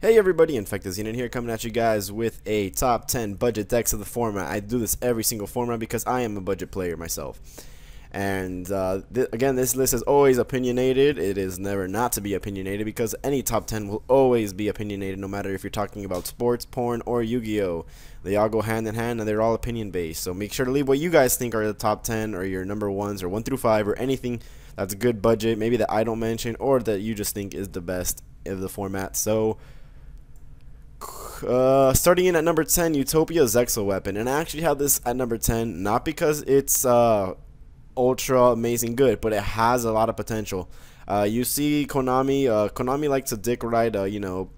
Hey everybody, InfectedZenit here, coming at you guys with a top 10 budget decks of the format. I do this every single format because I am a budget player myself. And again, this list is always opinionated. It is never not to be opinionated because any top 10 will always be opinionated, no matter if you're talking about sports, porn, or Yu-Gi-Oh! They all go hand in hand and they're all opinion based. So make sure to leave what you guys think are the top 10 or your number ones or 1 through 5 or anything that's a good budget, maybe that I don't mention or that you just think is the best of the format. So starting in at number 10, Utopia ZW weapon, and I actually have this at number 10 not because it's ultra amazing good, but it has a lot of potential. You see Konami likes to dick ride you know,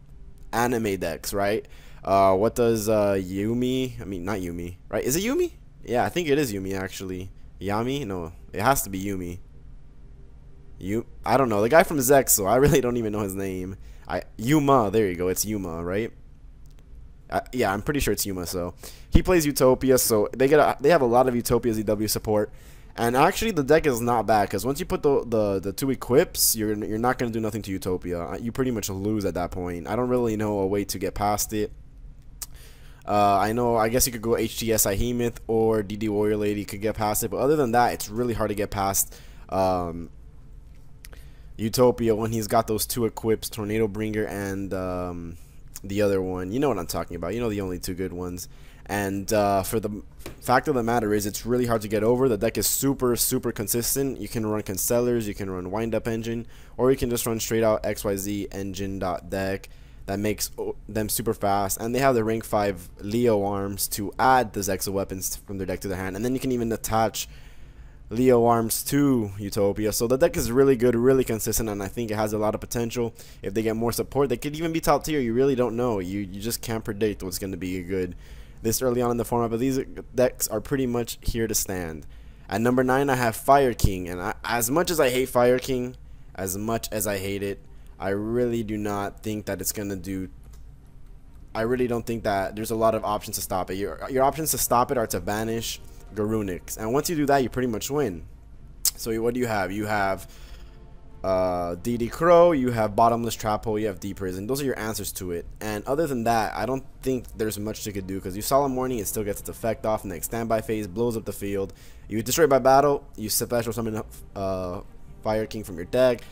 anime decks, right? What does Yumi, I mean not Yumi, right? Is it Yumi? Yeah, I think it is Yumi actually. Yami? No, it has to be Yumi. I don't know, the guy from Zexo, I really don't even know his name. Yuma, there you go, it's Yuma, right? Yeah, I'm pretty sure it's Yuma. So he plays Utopia, so they have a lot of Utopia ZW support, and actually the deck is not bad because once you put the two equips, you're not gonna do nothing to Utopia. You pretty much lose at that point. I don't really know a way to get past it. I guess you could go HTS Ihemith or DD Warrior Lady could get past it, but other than that, it's really hard to get past Utopia when he's got those two equips, Tornado Bringer and the other one. You know what I'm talking about. You know the only two good ones. And for the fact of the matter is, it's really hard to get over. The deck is super consistent. You can run Constellars, you can run Wind Up Engine, or you can just run straight out XYZ Engine deck. That makes them super fast. And they have the rank 5 Leo arms to add the Zexa weapons from their deck to their hand. And then you can even attach Leo arms to Utopia. So the deck is really good, really consistent, and I think it has a lot of potential. If they get more support, they could even be top tier. You really don't know. You just can't predict what's going to be good this early on in the format, but these decks are pretty much here to stand. At number 9, I have Fire King, and as much as I hate Fire King, as much as I hate it, I really do not think that it's going to do. I really don't think that there's a lot of options to stop it. Your options to stop it are to banish Garunix, and once you do that, you pretty much win. So what do you have? You have DD Crow, you have Bottomless Trap Hole, you have D Prison. Those are your answers to it. And other than that, I don't think there's much you could do, because you Solemn Warning, it still gets its effect off. Next standby phase, blows up the field. You destroy by battle, you special summon Fire King from your deck.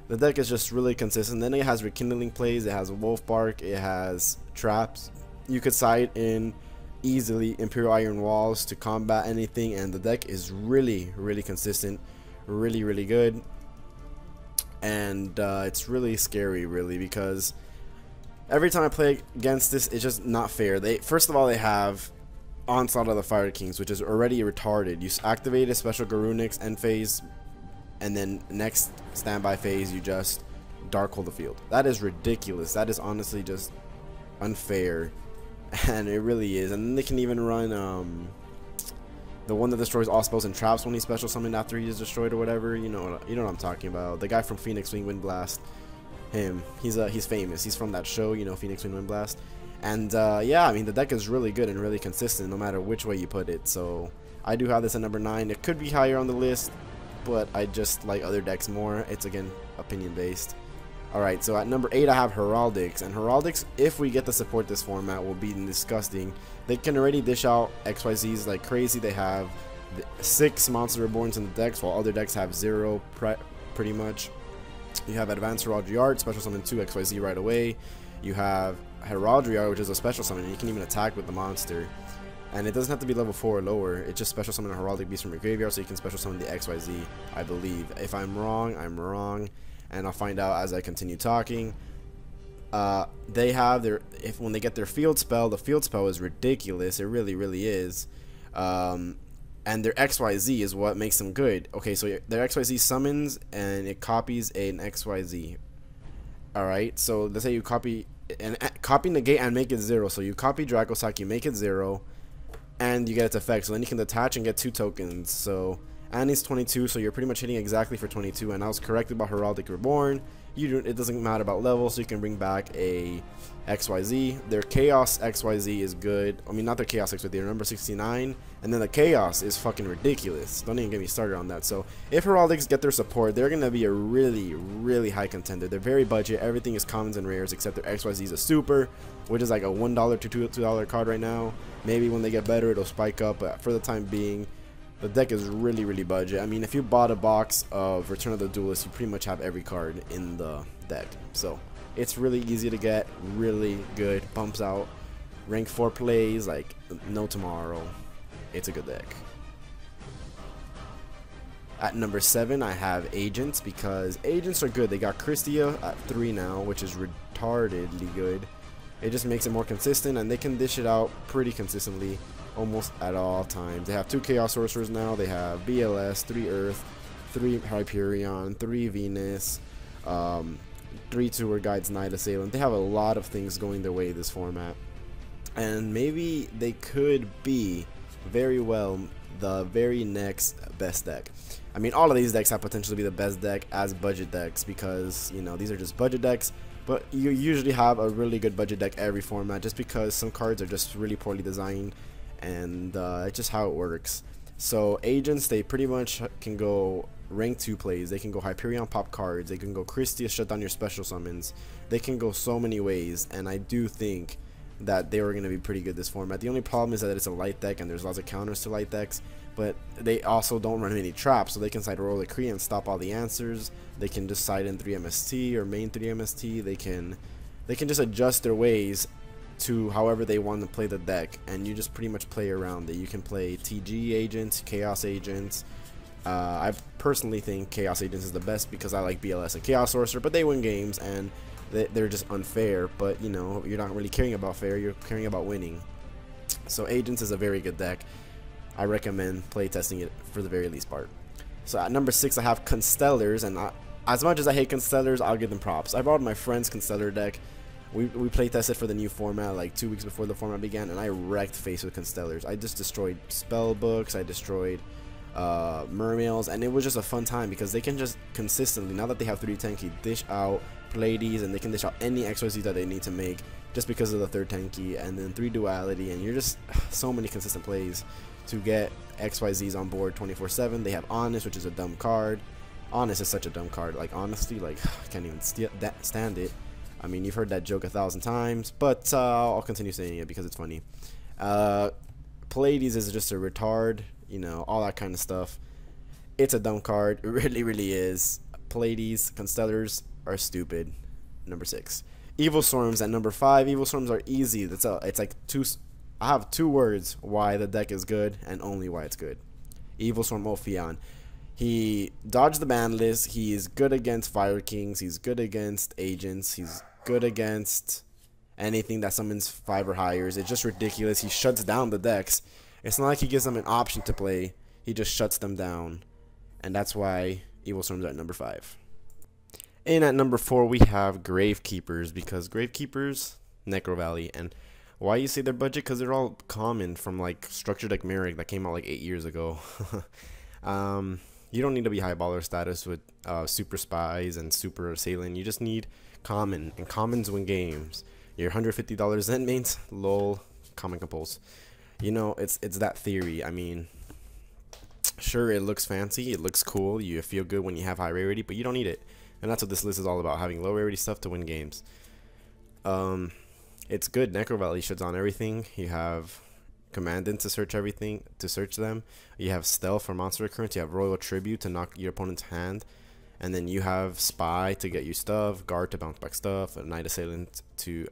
The deck is just really consistent. Then it has Rekindling plays, it has Wolf Bark, it has traps. You could side in easily Imperial Iron Walls to combat anything, and the deck is really consistent, really good. And it's really scary, really, because every time I play against this, it's just not fair. First of all, they have Onslaught of the Fire Kings, which is already retarded. You activate a special Garunix end phase, and then next standby phase you just Dark Hole the field. That is ridiculous. That is honestly just unfair. And it really is. And then they can even run the one that destroys all spells and traps when he's special summoned after he is destroyed or whatever. You know what I'm talking about. The guy from Phoenix Wing Wind Blast. Him. He's famous. He's from that show, you know, Phoenix Wing Wind Blast. And yeah, I mean, the deck is really good and really consistent no matter which way you put it. So I do have this at number 9. It could be higher on the list, but I just like other decks more. It's again opinion based. Alright, so at number 8 I have Heraldics, and Heraldics, if we get to support this format, will be disgusting. They can already dish out XYZs like crazy. They have 6 Monster Reborns in the decks, while other decks have 0 pretty much. You have Advanced Heraldry Art, special summon 2 XYZ right away. You have Heraldry Art, which is a special summon, and you can even attack with the monster. And it doesn't have to be level 4 or lower. It just special summon a Heraldic Beast from your graveyard, so you can special summon the XYZ, I believe. If I'm wrong, I'm wrong. And I'll find out as I continue talking. They have when they get their field spell, the field spell is ridiculous. It really is. And their XYZ is what makes them good. Okay, so their XYZ summons and it copies an XYZ. Alright, so let's say you copy negate and make it 0. So you copy Dracosack, you make it 0, and you get its effect. So then you can detach and get 2 tokens. So and it's 22, so you're pretty much hitting exactly for 22, and I was corrected about Heraldic Reborn. It doesn't matter about level, so you can bring back a XYZ. Their Chaos XYZ is good. I mean, not their Chaos XYZ, their number 69. And then the Chaos is fucking ridiculous. Don't even get me started on that. So if Heraldics get their support, they're going to be a really, really high contender. They're very budget. Everything is commons and rares except their XYZ is a super, which is like a $1 to $2 card right now. Maybe when they get better, it'll spike up. But for the time being, the deck is really, really budget. I mean, if you bought a box of Return of the Duelist, you pretty much have every card in the deck. So it's really easy to get, really good, pumps out rank 4 plays like no tomorrow. It's a good deck. At number 7, I have Agents, because Agents are good. They got Christia at 3 now, which is retardedly good. It just makes it more consistent, and they can dish it out pretty consistently almost at all times. They have 2 Chaos Sorcerers now. They have BLS, 3 Earth, 3 Hyperion, 3 Venus, 3 Tour Guides, Night Assailant. They have a lot of things going their way this format, and maybe they could be very well the very next best deck. I mean, all of these decks have potential to be the best deck as budget decks, because, you know, these are just budget decks, but you usually have a really good budget deck every format, just because some cards are just really poorly designed, and it's just how it works. So Agents, they pretty much can go rank 2 plays. They can go Hyperion pop cards. They can go Christia, shut down your special summons. They can go so many ways, and I do think that they were going to be pretty good this format. The only problem is that it's a light deck, and there's lots of counters to light decks, but they also don't run any traps, so they can side roll the Kree and stop all the answers. They can just side in 3 MST or main 3 MST. They can just adjust their ways to however they want to play the deck, and you just pretty much play around it. You can play TG Agents, Chaos Agents. I personally think Chaos Agents is the best because I like BLS and Chaos Sorcerer, but they win games, and they're just unfair. But, you know, you're not really caring about fair, you're caring about winning. So Agents is a very good deck. I recommend playtesting it for the very least part. So at number 6, I have Constellars, and as much as I hate Constellars, I'll give them props. I brought my friend's Constellar deck. We playtested for the new format like 2 weeks before the format began, and I wrecked face with Constellars. I just destroyed spell books, I destroyed mermails, and it was just a fun time because they can just consistently, now that they have 3 tanky, dish out Pleiades, and they can dish out any XYZ that they need to make just because of the 3rd tanky, and then 3 duality, and you're just so many consistent plays to get XYZs on board 24/7. They have Honest, which is a dumb card. Honest is such a dumb card. Like, honestly, like, I can't even stand it. I mean, you've heard that joke 1,000 times, but I'll continue saying it because it's funny. Pleiades is just a retard, you know, all that kind of stuff. It's a dumb card. It really, really is. Pleiades, Constellars are stupid. Number 6. Evilswarms at number 5. Evilswarms are easy. It's like I have 2 words why the deck is good and only why it's good. Evilswarm Ophion. He dodged the ban list. He is good against Fire Kings. He's good against Agents. He's good against anything that summons 5 or higher. It's just ridiculous. He shuts down the decks. It's not like he gives them an option to play. He just shuts them down. And that's why Evilswarms are at number 5. And at number 4, we have Gravekeepers, because Gravekeepers, Necro Valley. And why you say they're budget? Because they're all common from like Structure Deck Merrick that came out like 8 years ago. You don't need to be high baller status with super spies and super assailant. You just need common, and commons win games. Your $150 Zen mains, lol, common compulse. You know, it's that theory. I mean, sure, it looks fancy, it looks cool, you feel good when you have high rarity, but you don't need it. And that's what this list is all about, having low rarity stuff to win games. It's good. Necro Valley shuts on everything. You have Commandant to search everything, to search them. You have Stealth for monster occurrence. You have Royal Tribute to knock your opponent's hand. And then you have Spy to get you stuff, Guard to bounce back stuff, a Night Assailant to...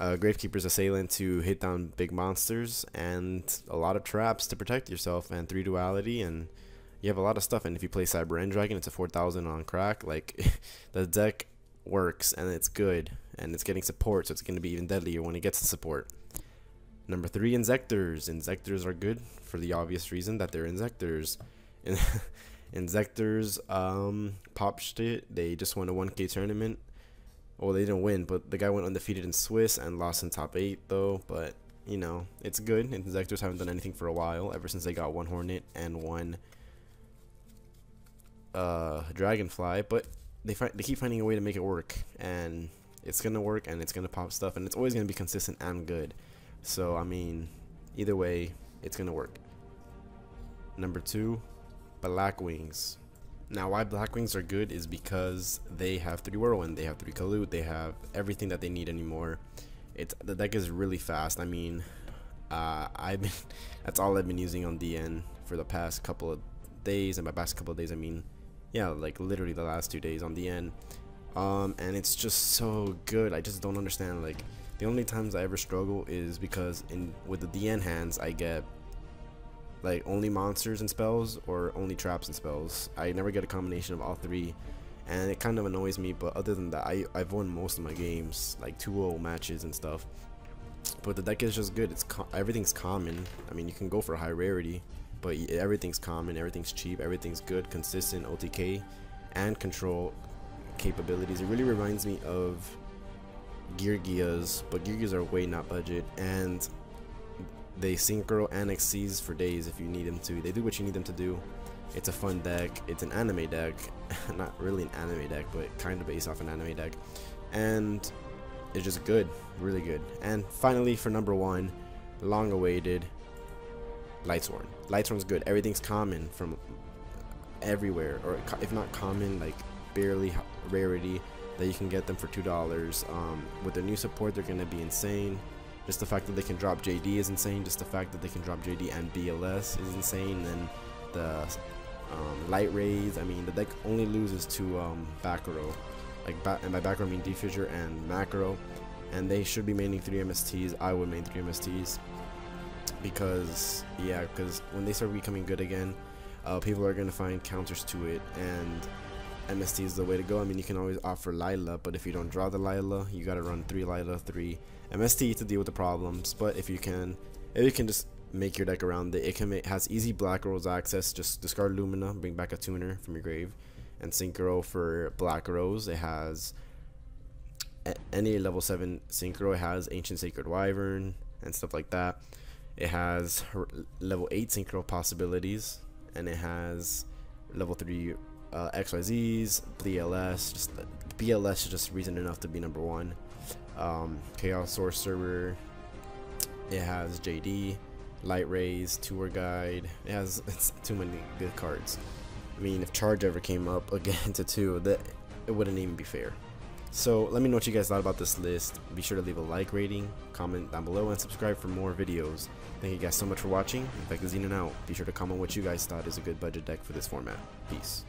Gravekeeper's Assailant to hit down big monsters, and a lot of traps to protect yourself, and 3 duality, and you have a lot of stuff. And if you play Cyber End Dragon, it's a 4,000 on crack. Like, the deck works, and it's good, and it's getting support, so it's going to be even deadlier when it gets the support. Number 3, Inzektors. Inzektors are good for the obvious reason that they're Inzektors. Inzektors pop shit. They just won a 1K tournament. Well, they didn't win, but the guy went undefeated in Swiss and lost in top 8 though. But you know, it's good. Inzektors haven't done anything for a while, ever since they got 1 Hornet and 1 Dragonfly, but they keep finding a way to make it work, and it's gonna work, and it's gonna pop stuff, and it's always gonna be consistent and good. So I mean, either way, it's gonna work. Number 2, Blackwings. Now, why Blackwings are good is because they have 3 Whirlwind, they have 3 Collude, they have everything that they need anymore. The deck is really fast. I mean, that's all I've been using on DN for the past couple of days, and by past couple of days I mean, yeah, like literally the last 2 days on DN. And it's just so good. I just don't understand. Like, the only times I ever struggle is because with the DN hands I get like only monsters and spells or only traps and spells. I never get a combination of all 3, and it kind of annoys me. But other than that, I've won most of my games, like 2-0 matches and stuff. But the deck is just good. Everything's common. I mean, you can go for high rarity, but everything's common, everything's cheap, everything's good, consistent OTK and control capabilities. It really reminds me of YuGiOhs, but YuGiOhs are way not budget, and they synchro and XCs for days if you need them to. They do what you need them to do. It's a fun deck. It's an anime deck. Not really an anime deck, but kind of based off an anime deck. And it's just good. Really good. And finally, for number 1, long awaited, Lightsworn. Lightsworn's good. Everything's common from everywhere, or if not common, like barely rarity, that you can get them for $2. With their new support, they're gonna be insane. Just the fact that they can drop JD is insane. Just the fact that they can drop JD and BLS is insane. And the light rays, I mean, the deck only loses to back row, and by back row I mean Diffuser and macro, and they should be maining 3 MSTs. I would main 3 MSTs because when they start becoming good again, people are gonna find counters to it, and MST is the way to go. I mean, you can always offer Lila, but if you don't draw the Lila, you gotta run 3 Lila, 3 MST to deal with the problems. But if you can just make your deck around it, has easy Black Rose access. Just discard Lumina, bring back a tuner from your grave, and Synchro for Black Rose. It has any level 7 Synchro. It has Ancient Sacred Wyvern and stuff like that. It has level 8 Synchro possibilities, and it has level 3 XYZs, BLS. Just BLS is just reason enough to be number 1. Chaos Sorcerer. It has JD, Light Rays, Tour Guide. It's too many good cards. I mean, if Charge ever came up again to 2, it wouldn't even be fair. So let me know what you guys thought about this list. Be sure to leave a like, rating, comment down below, and subscribe for more videos. Thank you guys so much for watching. Infected Xenon out. Be sure to comment what you guys thought is a good budget deck for this format. Peace.